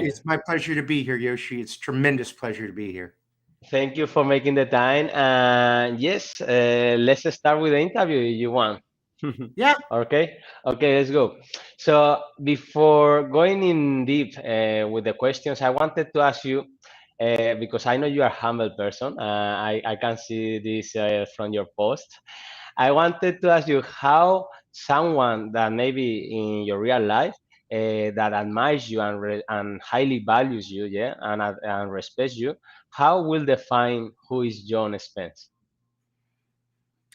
It's my pleasure to be here, Yoshi. It's tremendous pleasure to be here. Thank you for making the time. And yes, let's start with the interview if you want. Yeah. Okay, okay, let's go. So before going in deep with the questions, I wanted to ask you because I know you are a humble person. I can see this from your post. I wanted to ask you how someone that maybe in your real life that admires you and highly values you, yeah, and respects you, how will define who is John Spence?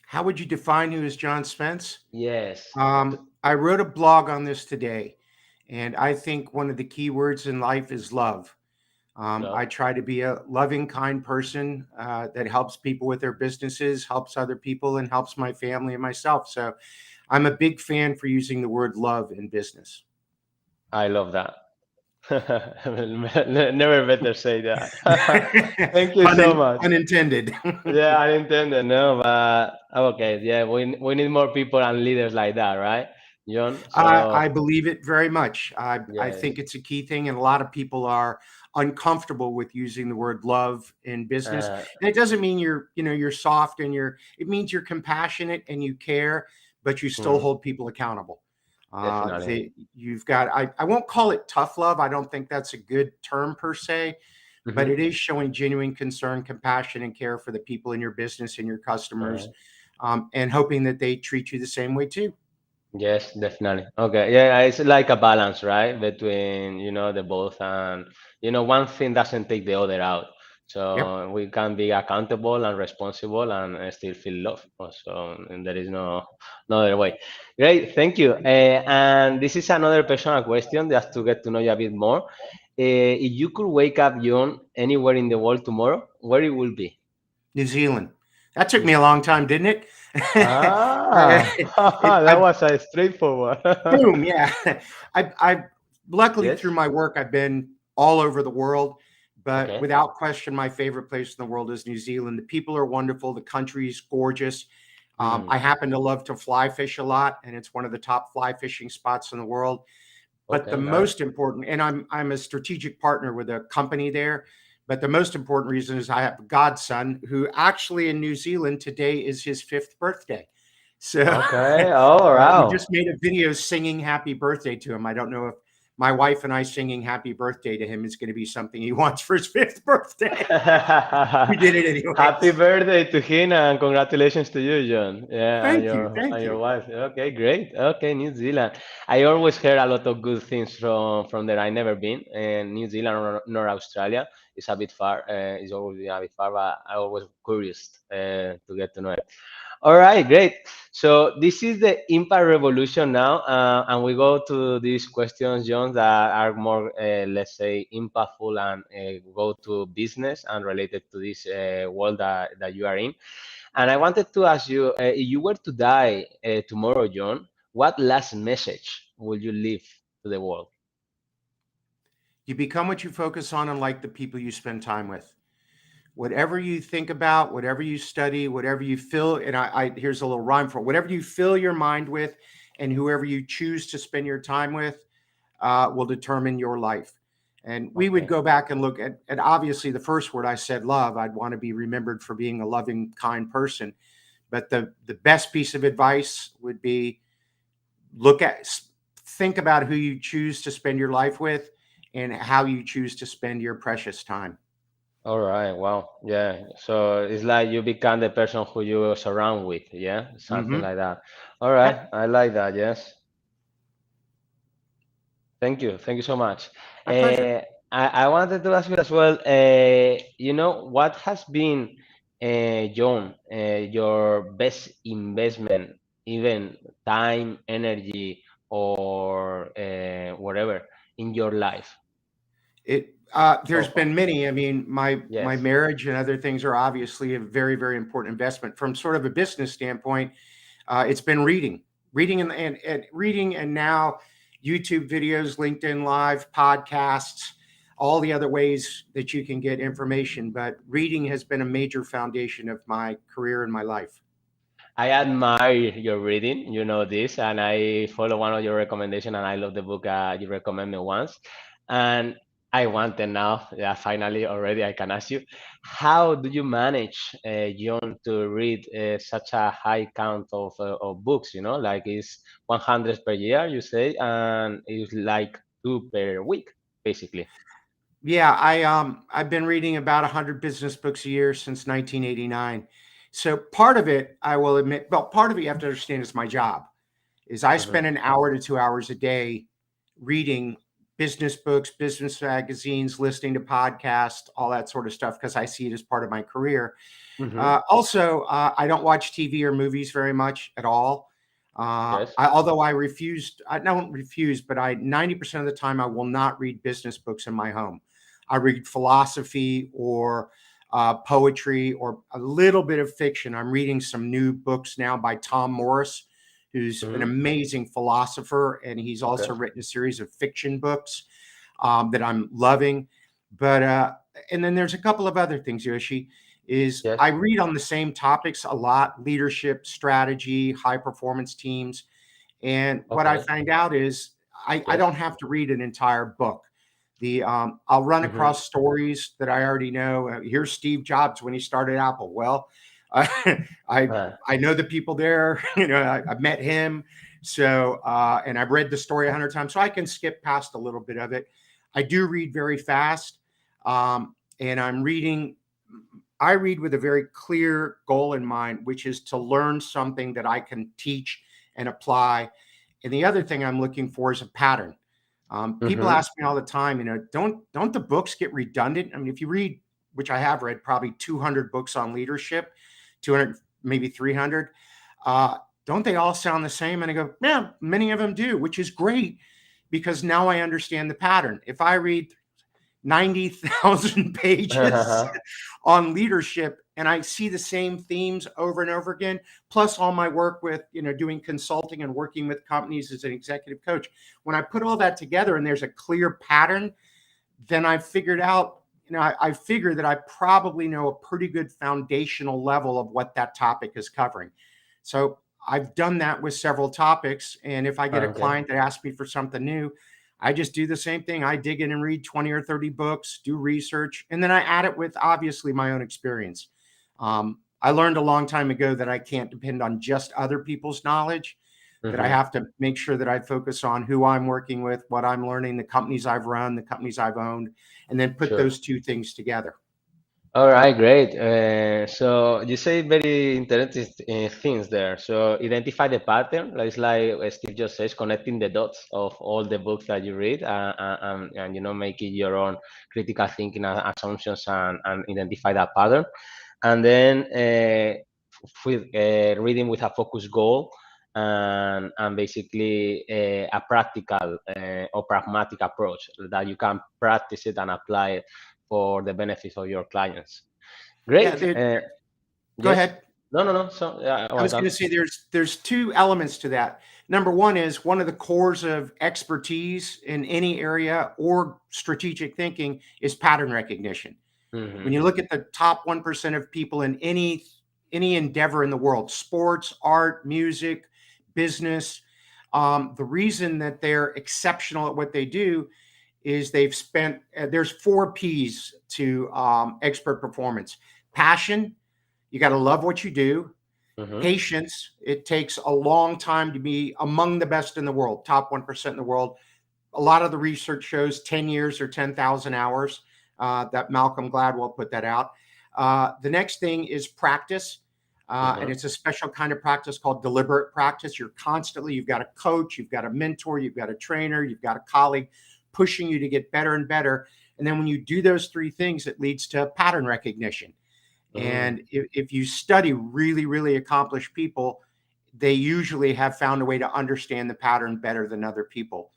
How would you define who is John Spence? Yes. I wrote a blog on this today, and I think one of the key words in life is love. Love. I try to be a loving, kind person that helps people with their businesses, helps other people, and helps my family and myself. So I'm a big fan for using the word love in business. I love that. Never better say that. Thank you so much. Unintended. Yeah, I intended, no, but okay, yeah, we need more people and leaders like that, right, John? I So believe it very much. I yes, think it's a key thing, and a lot of people are uncomfortable with using the word love in business. uh, And it doesn't mean you're soft and it means you're compassionate and you care, but you still mm, hold people accountable. definitely. You've got, I won't call it tough love. I don't think that's a good term per se, but Hmm. it is showing genuine concern, compassion, and care for the people in your business and your customers, and hoping that they treat you the same way too. Yes, definitely. Okay, yeah, it's like a balance, right, between the both, and one thing doesn't take the other out. Yep. So we can be accountable and responsible and still feel love. So and there is no other way. Great, thank you. And this is another personal question, just to get to know you a bit more. If you could wake up, John, anywhere in the world tomorrow, where it will be? New Zealand. That took me a long time, didn't it? Ah, that I was a straightforward. boom, yeah. I luckily through Yes. my work, I've been all over the world, but Okay. without question, my favorite place in the world is New Zealand. The people are wonderful. The country's gorgeous. Hmm. I happen to love to fly fish a lot, and it's one of the top fly fishing spots in the world. But the Okay, nice. most important, and I'm a strategic partner with a company there. But the most important reason is I have a godson who actually in New Zealand today is his fifth birthday. So Okay. Oh, we wow. just made a video singing happy birthday to him. I don't know if my wife and I singing happy birthday to him is going to be something he wants for his fifth birthday. We did it Happy anyways. birthday to him and congratulations to you, John. Yeah, and Thank you. your Thank and your you. wife. Okay, great. Okay, New Zealand. I always heard a lot of good things from there. I never been, and New Zealand nor Australia is a bit far. It's always a bit far, but I always curious to get to know it. All right, great. So this is the impact revolution now, and we go to these questions, John, that are more, let's say, impactful and go to business and related to this world that you are in. And I wanted to ask you, if you were to die tomorrow, John, what last message would you leave to the world? You become what you focus on and like the people you spend time with. Whatever you think about, whatever you study, whatever you fill, and I here's a little rhyme for it. Whatever you fill your mind with, and whoever you choose to spend your time with, will determine your life. And we would Okay. go back and look at obviously the first word I said, love. I'd want to be remembered for being a loving, kind person. But the best piece of advice would be look at think about who you choose to spend your life with and how you choose to spend your precious time. All right. Wow. Yeah. So it's like you become the person who you surround with. Yeah. Something Mm-hmm. like that. All right. I like that. Yes. Thank you. Thank you so much. My pleasure. I wanted to ask you as well, what has been, John, your best investment, even time, energy, or whatever in your life so There's far? been many. I mean, my Yes. marriage and other things are obviously a very very important investment from sort of a business standpoint. It's been reading and reading, and now YouTube videos, LinkedIn Live, podcasts, all the other ways that you can get information. But reading has been a major foundation of my career and my life. I admire your reading, you know this, and I follow one of your recommendations, and I love the book you recommend me once. And I want it now. Yeah, finally, already I can ask you, how do you manage, John, to read such a high count of books? You know, like it's 100 per year, you say, and it's like two per week, basically. Yeah, I've been reading about 100 business books a year since 1989. So part of it, I will admit, well, part of it you have to understand is my job. Is I Hmm. spend an hour to 2 hours a day reading business books, business magazines, listening to podcasts, all that sort of stuff, because I see it as part of my career. Hmm. Also, I don't watch TV or movies very much at all. Yes. Although I don't refuse, but I 90% of the time I will not read business books in my home. I read philosophy or poetry or a little bit of fiction. I'm reading some new books now by Tom Morris, who's an Hmm. amazing philosopher, and he's Okay. also written a series of fiction books that I'm loving. But and then there's a couple of other things, Yoshi. Is Yes. I read on the same topics a lot: leadership, strategy, high performance teams. And what I Okay. find out is I Yes. don't have to read an entire book. I'll run Hmm. across stories that I already know. Here's Steve Jobs when he started Apple. Well, uh, I Uh, I know the people there. I've met him. So and I've read the story 100 times, so I can skip past a little bit of it. I do read very fast, and I'm reading. I read with a very clear goal in mind, which is to learn something that I can teach and apply. And the other thing I'm looking for is a pattern. People hmm. ask me all the time, don't the books get redundant? I mean, if you read, which I have read, probably 200 books on leadership, 200, maybe 300, uh, don't they all sound the same? And I go, yeah, many of them do, which is great because now I understand the pattern. If I read 90,000 pages on leadership and I see the same themes over and over again, plus all my work with, doing consulting and working with companies as an executive coach. When I put all that together and there's a clear pattern, then I figured out, I figured that I probably know a pretty good foundational level of what that topic is covering. So I've done that with several topics. And if I get a Okay. client that asks me for something new, I just do the same thing. I dig in and read 20 or 30 books, do research, and then I add it with obviously my own experience. I learned a long time ago that I can't depend on just other people's knowledge, that I Hmm. have to make sure that I focus on who I'm working with, what I'm learning, the companies I've run, the companies I've owned, and then put Sure. those two things together. All right, great. So you say very interesting things there. So identify the pattern. It's like Steve just says, connecting the dots of all the books that you read, and make it your own critical thinking and assumptions, and identify that pattern. And then with reading with a focus goal, and basically a practical or pragmatic approach that you can practice it and apply it for the benefit of your clients. Yeah, Great. go Yes. ahead. No, no, no. So yeah, I well was going done. to say there's two elements to that. Number one is one of the cores of expertise in any area or strategic thinking is pattern recognition. When Hmm. you look at the top 1% of people in any endeavor in the world, sports, art, music, business, the reason that they're exceptional at what they do is they've spent. There's 4 P's to expert performance: passion. You got to love what you do. Hmm. Patience. It takes a long time to be among the best in the world, top 1% in the world. A lot of the research shows 10 years or 10,000 hours. That Malcolm Gladwell put that out. The next thing is practice. And Hmm. it's a special kind of practice called deliberate practice. You've got a coach, you've got a mentor, you've got a trainer, you've got a colleague pushing you to get better and better. And then when you do those 3 things, it leads to pattern recognition. Hmm. And if you study really, really accomplished people, they usually have found a way to understand the pattern better than other people.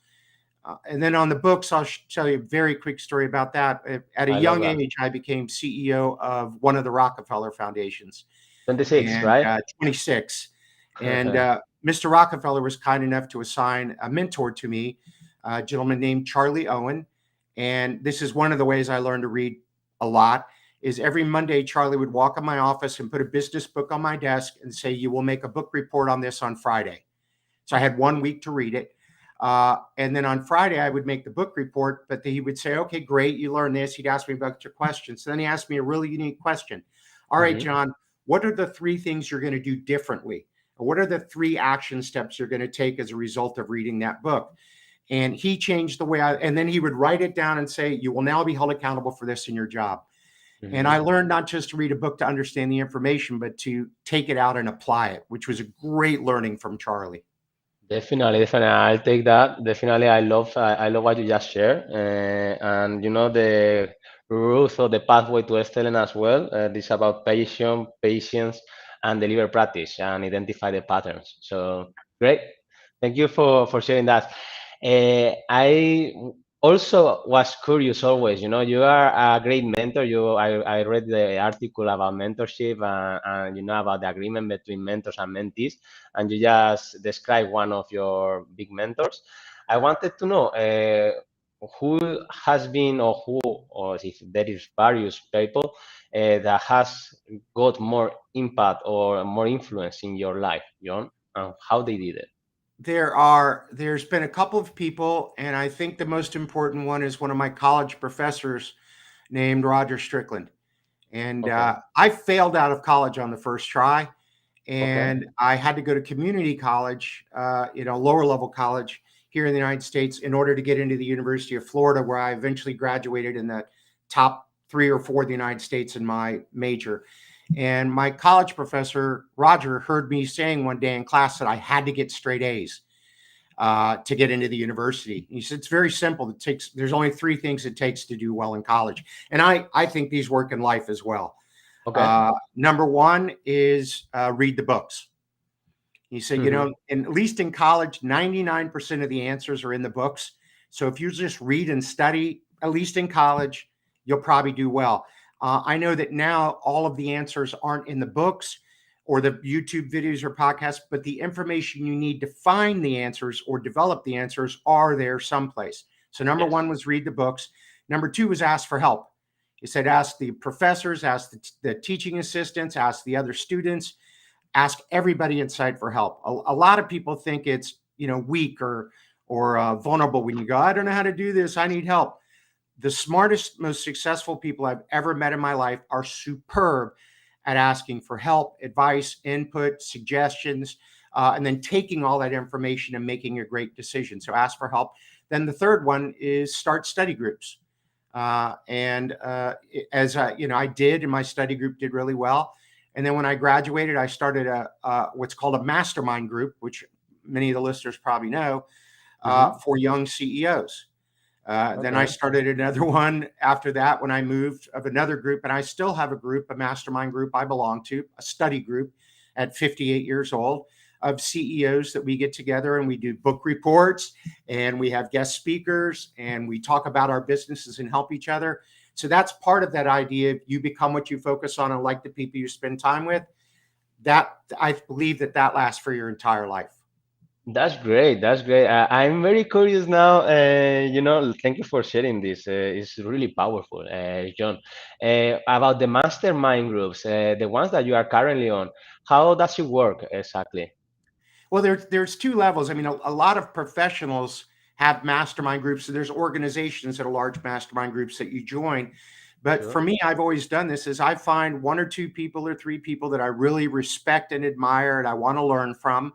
And then on the books, I'll tell you a very quick story about that. At a I love young that. age, I became CEO of one of the Rockefeller Foundations, 26, and right? 26. And Mr. Rockefeller was kind enough to assign a mentor to me, a gentleman named Charlie Owen. And this is one of the ways I learned to read a lot. Is every Monday, Charlie would walk in my office and put a business book on my desk and say, "You will make a book report on this on Friday." So I had 1 week to read it. And then on Friday, I would make the book report, but he would say, okay, great, you learned this. He'd ask me about your questions. So then he asked me a really unique question. All right, Hmm. John, what are the 3 things you're going to do differently? Or what are the 3 action steps you're going to take as a result of reading that book? And he changed the way and then he would write it down and say, you will now be held accountable for this in your job. And Hmm. I learned not just to read a book to understand the information, but to take it out and apply it, which was a great learning from Charlie. Definitely, definitely. I'll take that. Definitely, I love what you just shared, and the route or the pathway to excellence as well. This is about patience, and deliver practice, and identify the patterns. So great. Thank you for sharing that. I also was curious always. You are a great mentor. I read the article about mentorship, and about the agreement between mentors and mentees, and you just described one of your big mentors. I wanted to know who has been, or if there is various people that has got more impact or more influence in your life, John, and how they did it. There's been a couple of people, and I think the most important one is one of my college professors named Roger Strickland. And Okay, I failed out of college on the first try, okay. and I had to go to community college, lower level college here in the United States in order to get into the University of Florida, where I eventually graduated in the top 3 or 4 of the United States in my major. And my college professor, Roger, heard me saying one day in class that I had to get straight A's to get into the university. He said, it's very simple. There's only 3 things it takes to do well in college. And I think these work in life as well. Okay. Number 1 is read the books. He said, Hmm. at least in college, 99% of the answers are in the books. So if you just read and study, at least in college, you'll probably do well. I know that now all of the answers aren't in the books or the YouTube videos or podcasts, but the information you need to find the answers or develop the answers are there someplace. So number Yes. 1 was read the books. Number 2 was ask for help. He said, ask the professors, ask the teaching assistants, ask the other students, ask everybody inside for help. A lot of people think it's weak or vulnerable when you go, I don't know how to do this, I need help. The smartest, most successful people I've ever met in my life are superb at asking for help, advice, input, suggestions, and then taking all that information and making a great decision. So ask for help. Then the third one is start study groups. And as I did, and my study group did really well. And then when I graduated, I started what's called a mastermind group, which many of the listeners probably know, Hmm. for young CEOs. Then I Okay. started another one after that when I moved of another group, and I still have a group, a mastermind group I belong to, a study group at 58 years old of CEOs that we get together and we do book reports and we have guest speakers and we talk about our businesses and help each other. So that's part of that idea. You become what you focus on and like the people you spend time with. That I believe that lasts for your entire life. That's great. That's great. I'm very curious now. Thank you for sharing this. It's really powerful, John. About the mastermind groups, the ones that you are currently on, how does it work exactly? Well, there's 2 levels. I mean, a lot of professionals have mastermind groups. So there's organizations that are large mastermind groups that you join. But for Sure. me, I've always done this is I find 1 or 2 people or 3 people that I really respect and admire and I want to learn from.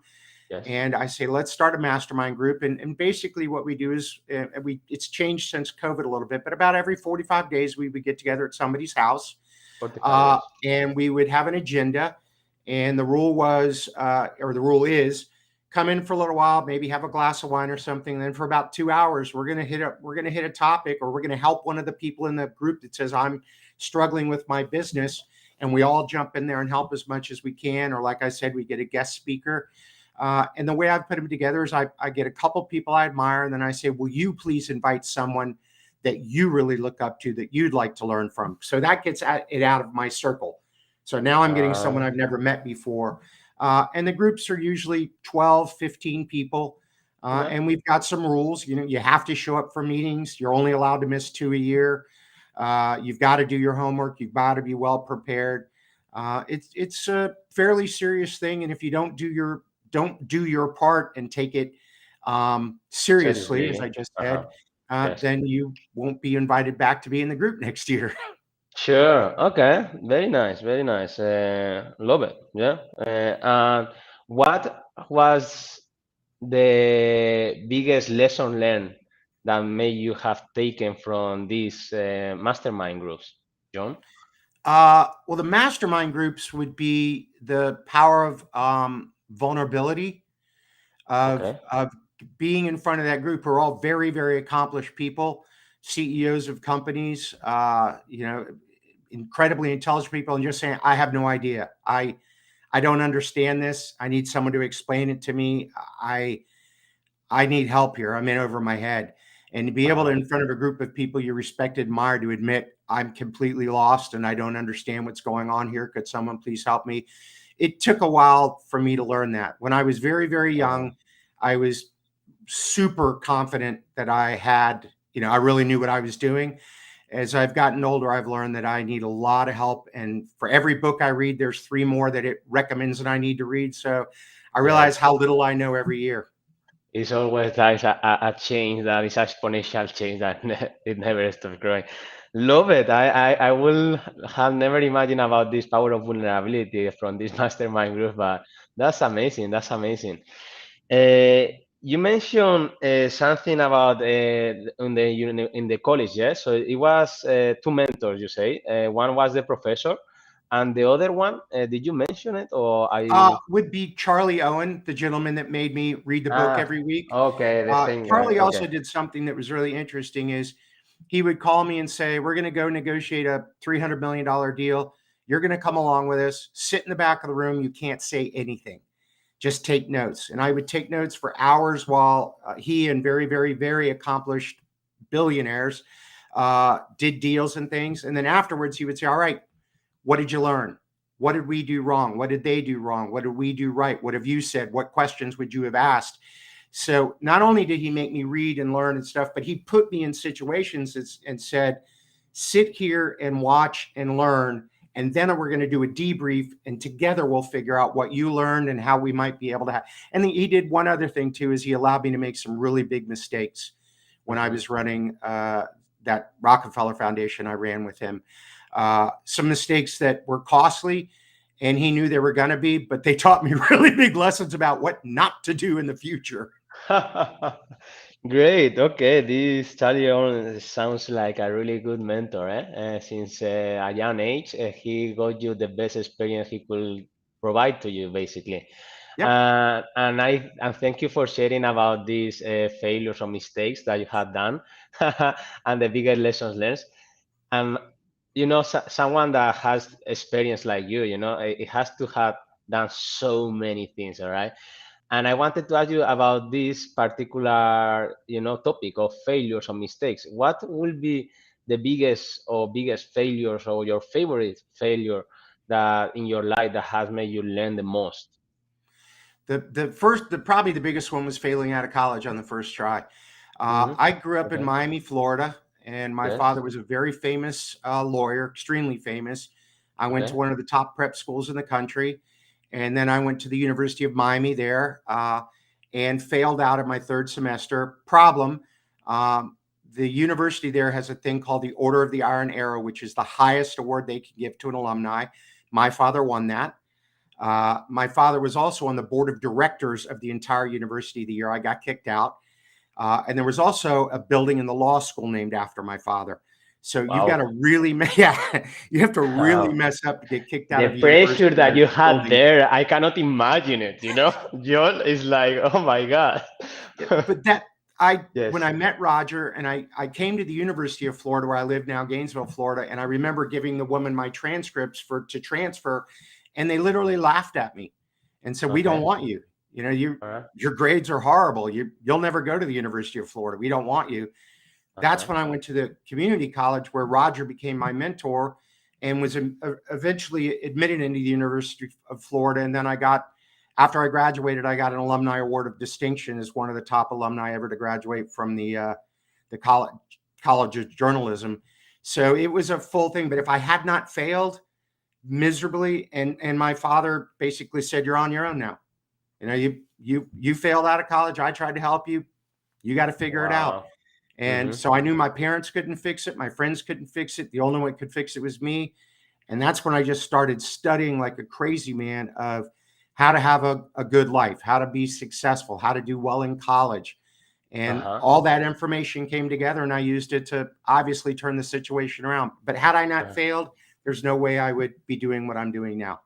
Yes. And I say, let's start a mastermind group. And basically what we do is it's changed since COVID a little bit, but about every 45 days, we would get together at somebody's house 45 days. and we would have an agenda. And the rule was, or the rule is, come in for a little while, maybe have a glass of wine or something. Then for about 2 hours, we're gonna hit a topic, or we're gonna help one of the people in the group that says I'm struggling with my business, and we all jump in there and help as much as we can. Or like I said, we get a guest speaker. And the way I've put them together is I get a couple people I admire, and then I say, will you please invite someone that you really look up to that you'd like to learn from? So that gets it out of my circle. So now I'm getting someone Uh, I've never met before. And the groups are usually 12, 15 people. okay. And we've got some rules. You have to show up for meetings. You're only allowed to miss 2 a year. You've got to do your homework. You've got to be well prepared. It's a fairly serious thing. And if you don't do your part and take it seriously, as I Seriously. just Uh-huh. said, Yes. then you won't be invited back to be in the group next year. Sure. Okay. Very nice. Very nice. Love it. Yeah. And what was the biggest lesson learned that may you have taken from these mastermind groups, John? Well, the mastermind groups would be the power of vulnerability, Okay. of being in front of that group who are all very, very accomplished people, CEOs of companies, incredibly intelligent people, and just saying, I have no idea. I don't understand this. I need someone to explain it to me. I need help here. I'm in over my head. And to be able to, Uh-huh. in front of a group of people you respect, admire, to admit, I'm completely lost and I don't understand what's going on here. Could someone please help me? It took a while for me to learn that. When I was very, very Okay. young, I was super confident that I really knew what I was doing. As I've gotten older, I've learned that I need a lot of help. And for every book I read, there's 3 more that it recommends that I need to read. So I realize Yes. how little I know every year. It's always like a change that is exponential change that it never stops growing. Love it. I will have never imagined about this power of vulnerability from this mastermind group, but that's amazing. That's amazing. You mentioned something about in the college, yes? So it was two mentors, you say. One was the professor, and the other one, did you mention it or I? Would be Charlie Owen, the gentleman that made me read the book Ah, every week. okay, the same guy. Charlie Okay. also did something that was really interesting is he would call me and say, we're going to go negotiate a $300 million deal. You're going to come along with us, sit in the back of the room. You can't say anything. Just take notes. And I would take notes for hours while he and very, very, very accomplished billionaires did deals and things. And then afterwards, he would say, all right, what did you learn? What did we do wrong? What did they do wrong? What did we do right? What have you said? What questions would you have asked? So not only did he make me read and learn and stuff, but he put me in situations and said, sit here and watch and learn. And then we're going to do a debrief, and together we'll figure out what you learned and how we might be able to have. And he did one other thing too, is he allowed me to make some really big mistakes when I Mhm. was running that Rockefeller Foundation. I ran with him. Some mistakes that were costly, and he knew they were going to be, but they taught me really big lessons about what not to do in the future. Great. Okay, this Charlie Owen sounds like a really good mentor, eh? Since a young age, he got you the best experience he could provide to you, basically. Yep. And thank you for sharing about these failures or mistakes that you have done, and the biggest lessons learned. And someone that has experience like you, it has to have done so many things, all right? And I wanted to ask you about this particular topic of failures or mistakes. What will be the biggest failures or your favorite failure that in your life that has made you learn the most? Probably the biggest one was failing out of college on the first try. Hmm. I grew up in Okay. Miami, Florida, and my Yes. father was a very famous lawyer, extremely famous. I went to Okay. one of the top prep schools in the country, and then I went to the University of Miami there, and failed out of my third semester. Problem: um, the university there has a thing called the Order of the Iron Arrow, which is the highest award they can give to an alumni. My father won that. My father was also on the board of directors of the entire university the year I got kicked out. And there was also a building in the law school named after my father. So you've got to Wow. really, yeah, you have to really Wow. mess up to get kicked out The of the pressure university that or you had building. there, I cannot imagine it. John is like, oh my God. Yeah, but when Yes. I met Roger and I came to the University of Florida where I live now, Gainesville, Florida, and I remember giving the woman my transcripts to transfer, and they literally laughed at me and said, "We don't Okay. want you. All right. Your grades are horrible. You'll never go to the University of Florida. We don't want you." That's Uh-huh. when I went to the community college where Roger became my mentor and was eventually admitted into the University of Florida. And then after I graduated, I got an alumni award of distinction as one of the top alumni ever to graduate from the college of journalism. So it was a full thing. But if I had not failed miserably, and my father basically said, "You're on your own now." You failed out of college. I tried to help you. You got to figure it out. Wow. And Mm-hmm. so I knew my parents couldn't fix it. My friends couldn't fix it. The only one that could fix it was me. And that's when I just started studying like a crazy man of how to have a good life, how to be successful, how to do well in college. And Uh-huh. all that information came together and I used it to obviously turn the situation around. But had I not failed, there's no way I would be doing what I'm doing now.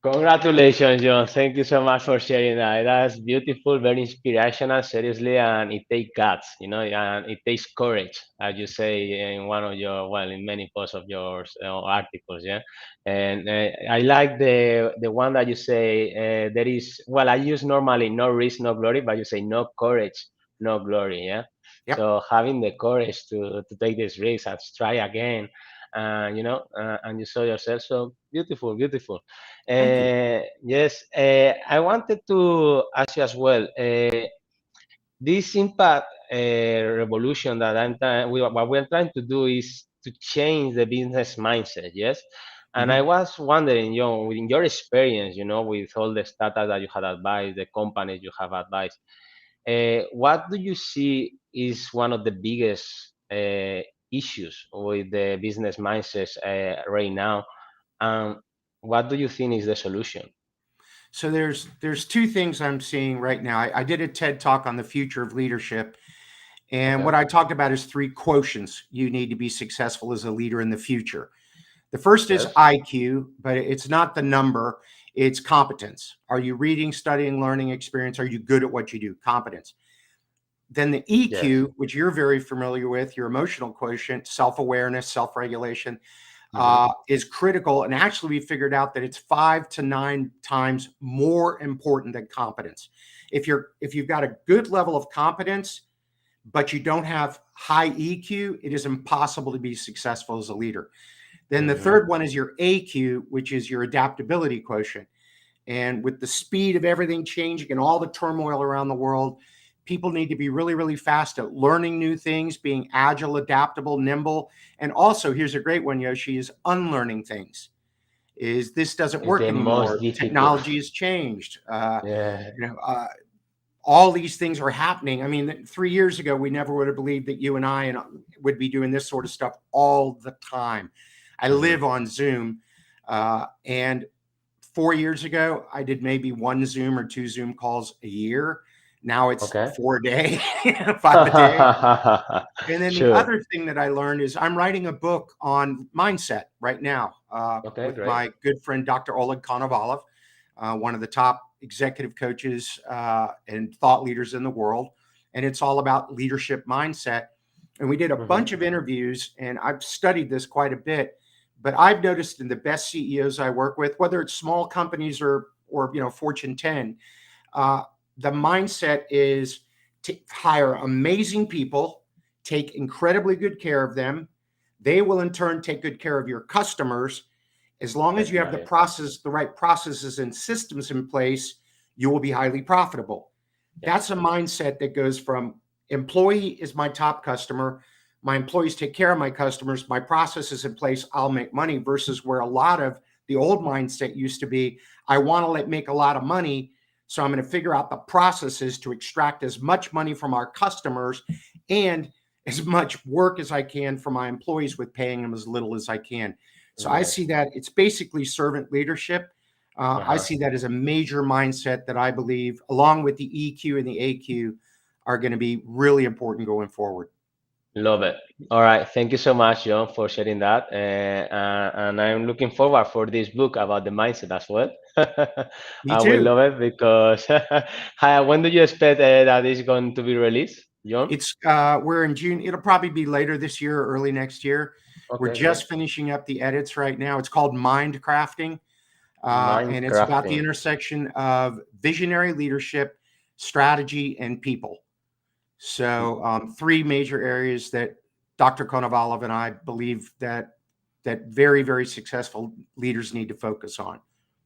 Congratulations, John. Thank you so much for sharing that. That's beautiful, very inspirational, seriously, and it takes guts, and it takes courage, as you say in one of your, well, in many posts of yours articles, yeah. And I like the one that you say there is, well, I use normally no risk, no glory, but you say no courage, no glory, yeah. Yep. So having the courage to take this risk and try again, and you saw yourself. So beautiful, beautiful. Thank you. Yes, I wanted to ask you as well. This impact revolution that what we're trying to do is to change the business mindset. Yes, and I Mhm. was wondering, in your experience, with all the startups that you had advised, the companies you have advised, what do you see is one of the biggest issues with the business mindsets right now? And what do you think is the solution? So there's two things I'm seeing right now. I did a TED talk on the future of leadership, and Okay. what I talked about is three quotients you need to be successful as a leader in the future. The first is Yes. IQ, but it's not the number, it's competence. Are you reading, studying, learning, experience? Are you good at what you do? Competence. Then the Yes. EQ, which you're very familiar with, your emotional quotient, self awareness, self regulation, Mm-hmm. is critical. And actually, we figured out that it's 5 to 9 times more important than competence. If you've got a good level of competence, but you don't have high EQ, it is impossible to be successful as a leader. Then the Mm-hmm. third one is your AQ, which is your adaptability quotient. And with the speed of everything changing and all the turmoil around the world, people need to be really, really fast at learning new things, being agile, adaptable, nimble. And also, here's a great one, Yoshi, is unlearning things. Is this doesn't It's work the most anymore? difficult. Technology has changed. Yeah. You know, uh, all these things are happening. I mean, 3 years ago, we never would have believed that you and I would be doing this sort of stuff all the time. I Mm-hmm. live on Zoom, and 4 years ago, I did maybe one Zoom or two Zoom calls a year. Now it's Okay. 4 a day, 5 a day. And then the Sure. other thing that I learned is I'm writing a book on mindset right now Okay, with great. my good friend, Dr. Oleg Konovalov, one of the top executive coaches and thought leaders in the world. And it's all about leadership mindset. And we did a Mm-hmm. bunch of interviews, and I've studied this quite a bit. But I've noticed in the best CEOs I work with, whether it's small companies or Fortune 10, uh, the mindset is to hire amazing people, take incredibly good care of them. They will in turn take good care of your customers. As long as you have Definitely. the right processes and systems in place, you will be highly profitable. That's Yes. a mindset that goes from employee is my top customer. My employees take care of my customers. My process is in place. I'll make money versus where a lot of the old mindset used to be. I want to make a lot of money. So I'm going to figure out the processes to extract as much money from our customers and as much work as I can for my employees with paying them as little as I can. So I see Yes. that it's basically servant leadership. I Uh-huh. see that as a major mindset that I believe, along with the EQ and the AQ, are going to be really important going forward. Love it. All right. Thank you so much, John, for sharing that. And I'm looking forward for this book about the mindset as well. Me I will too. love it because when do you expect that it's going to be released, John? We're in June. It'll probably be later this year or early next year. We're Okay, great. just finishing up the edits right now. It's called Mind Crafting, Mind and it's about the crafting. intersection of visionary leadership, strategy, and people. So three major areas that Dr. Konovalov and I believe that very, very successful leaders need to focus on.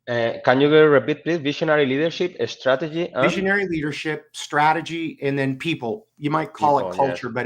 Can you repeat, please? Visionary leadership, strategy, and Visionary leadership, strategy, and then people. You might call it people. Yes. culture, but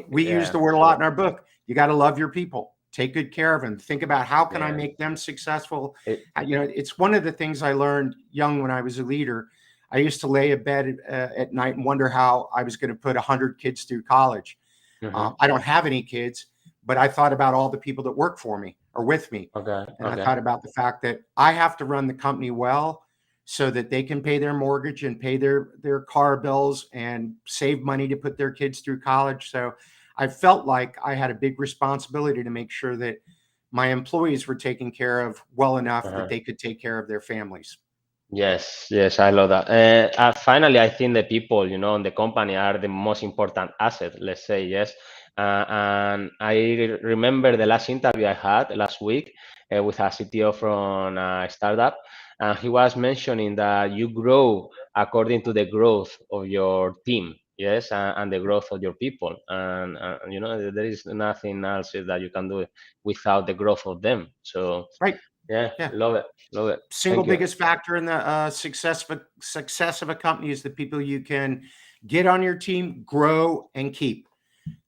we use Yeah, the for word a lot sure. in our book. You got to love your people. Take good care of them. Think about how can I Yeah. make them successful. It, It's one of the things I learned young when I was a leader. I used to lay in bed at night and wonder how I was going to put 100 kids through college. Mm-hmm. I don't have any kids, but I thought about all the people that work for me or with me. Okay. And I Okay. thought about the fact that I have to run the company well so that they can pay their mortgage and pay their car bills and save money to put their kids through college. So I felt like I had a big responsibility to make sure that my employees were taken care of well enough that Uh-huh. they could take care of their families. Yes, yes, I love that. Finally, I think the people, in the company are the most important asset, let's say, yes. And I remember the last interview I had last week with a CTO from a startup, and he was mentioning that you grow according to the growth of your team, yes, and the growth of your people. And, there is nothing else that you can do without the growth of them. So, Right. yeah, Yeah. love it, love it. Single Thank you. biggest factor in the success of a company is the people you can get on your team, grow, and keep,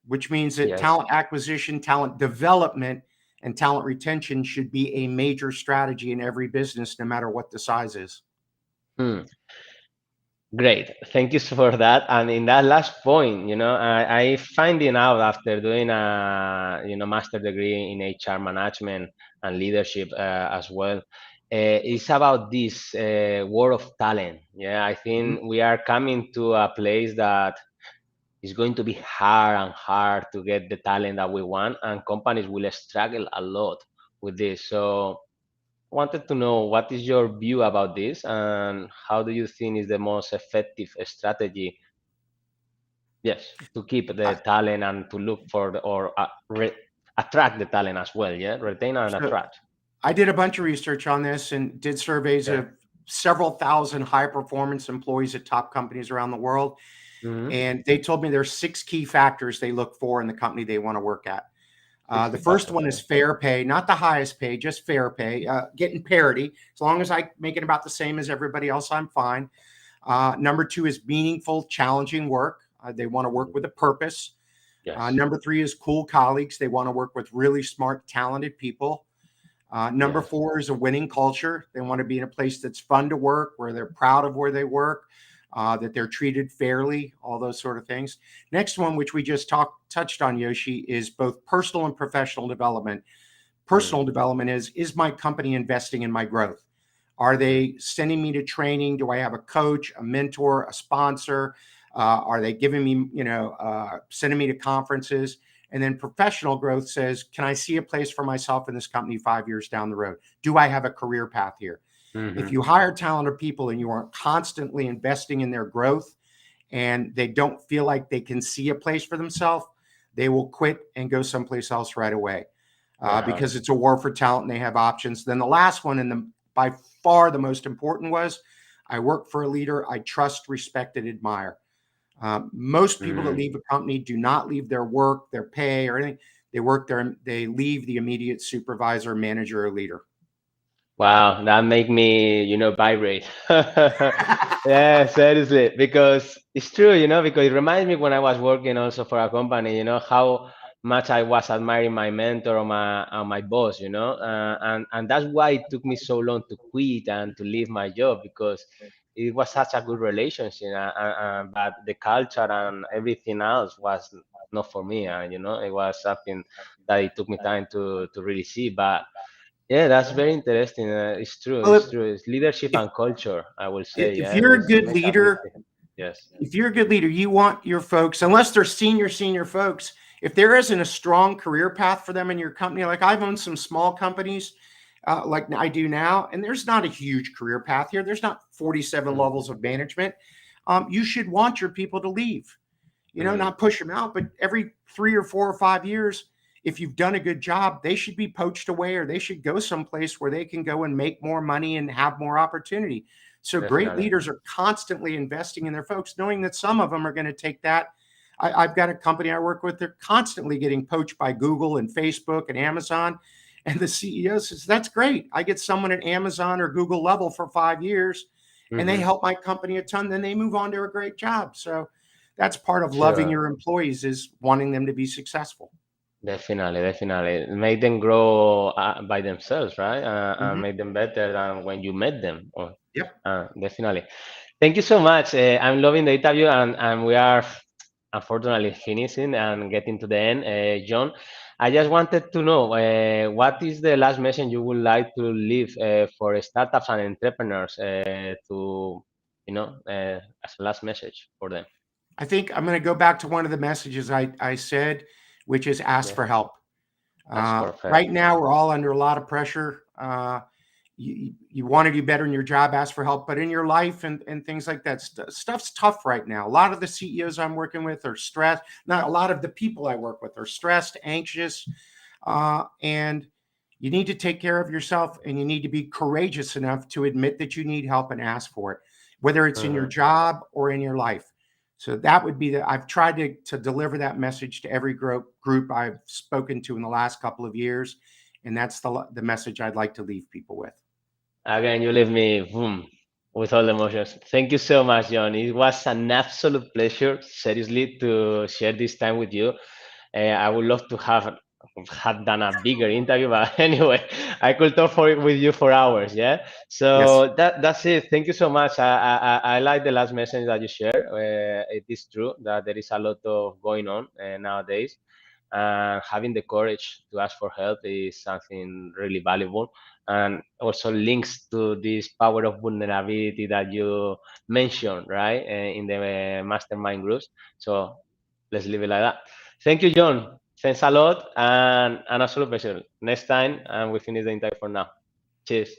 which means that Yes. talent acquisition, talent development, and talent retention should be a major strategy in every business, no matter what the size is. Hmm. Great. Thank you for that. And in that last point, I finding out after doing a, master degree in HR management and leadership as well. It's about this war of talent. Yeah, I Mhm. think we are coming to a place that is going to be hard and hard to get the talent that we want, and companies will struggle a lot with this. So wanted to know what is your view about this and how do you think is the most effective strategy, yes, to keep the I, talent and to look for attract the talent as well, yeah, retain and so attract. I did a bunch of research on this and did surveys Okay. of several thousand high performance employees at top companies around the world. Mm-hmm. And they told me there's 6 key factors they look for in the company they want to work at. The 60 first factors. one is fair pay, not the highest pay, just fair pay, getting parity. As long as I make it about the same as everybody else, I'm fine. Number 2 is meaningful, challenging work. They want to work with a purpose. Yes. Number 3 is cool colleagues. They want to work with really smart, talented people. Number Yes. 4 is a winning culture. They want to be in a place that's fun to work, where they're proud of where they work, that they're treated fairly, all those sort of things. Next one, which we just touched on, Yoshi, is both personal and professional development. Mm. Personal development is my company investing in my growth? Are Mm. they sending me to training? Do I have a coach, a mentor, a sponsor? Are they giving me, sending me to conferences? And then professional growth says, can I see a place for myself in this company 5 years down the road? Do I have a career path here? If Mm-hmm. you hire talented people and you aren't constantly investing in their growth and they don't feel like they can see a place for themselves, they will quit and go someplace else right away, Uh-huh. because it's a war for talent and they have options. Then the last one, and by far the most important, was I work for a leader I trust, respect, and admire. Most people that Mm. leave a company do not leave their work, their pay, or anything. They work there. They leave the immediate supervisor, manager, or leader. Wow, that make me, vibrate. Yeah, seriously, because it's true, because it reminds me when I was working also for a company, how much I was admiring my mentor or my boss, and that's why it took me so long to quit and to leave my job because it was such a good relationship, but the culture and everything else was not for me, it was something that it took me time to really see, but. Yeah, that's very interesting. It's true. Well, It's true. It's leadership if and culture, I will say. if Yeah, you're a it good makes a big leader, difference. Yes. you want your folks, unless they're senior folks, if there isn't a strong career path for them in your company, like I've owned some small companies, like I do now, and there's not a huge career path here. There's not 47 Mm, levels of management. You should want your people to leave, mm, not push them out, but every 3 or 4 or 5 years, if you've done a good job, they should be poached away or they should go someplace where they can go and make more money and have more opportunity. So great definitely. leaders are constantly investing in their folks, knowing that some of them are going to take that. I've got a company I work with. They're constantly getting poached by Google and Facebook and Amazon. And the CEO says, that's great. I get someone at Amazon or Google level for 5 years and they Hmm. help my company a ton. Then they move on to a great job. So that's part of loving Sure. your employees, is wanting them to be successful. Definitely. Definitely. Make them grow by themselves, right? And Mhm. make them better than when you met them. Or, Yep. definitely. Thank you so much. I'm loving the interview, and we are unfortunately finishing and getting to the end. John, I just wanted to know what is the last message you would like to leave for startups and entrepreneurs to, as a last message for them. I think I'm going to go back to one of the messages I said, which is ask Yeah, for help. ask for help. Right now, we're all under a lot of pressure. You want to do better in your job, ask for help, but in your life and things like that, stuff's tough right now. A lot of the CEOs I'm working with are stressed. Not a lot of the people I work with are stressed, anxious, and you need to take care of yourself, and you need to be courageous enough to admit that you need help and ask for it, whether it's in your Mhm. job or in your life. So that would be I've tried to deliver that message to every group I've spoken to in the last couple of years. And that's the message I'd like to leave people with. Again, you leave me boom, with all the emotions. Thank you so much, John. It was an absolute pleasure, seriously, to share this time with you. I would love to have had done a bigger interview, but anyway, I could talk with you for hours. Yeah. Yes. So that's it. Thank you so much. I like the last message that you shared. It is true that there is a lot of going on nowadays, and having the courage to ask for help is something really valuable, and also links to this power of vulnerability that you mentioned, right, in the mastermind groups. So let's leave it like that. Thank you, John. Thanks a lot, and an absolute pleasure. Next time, and we finish the interview for now. Cheers.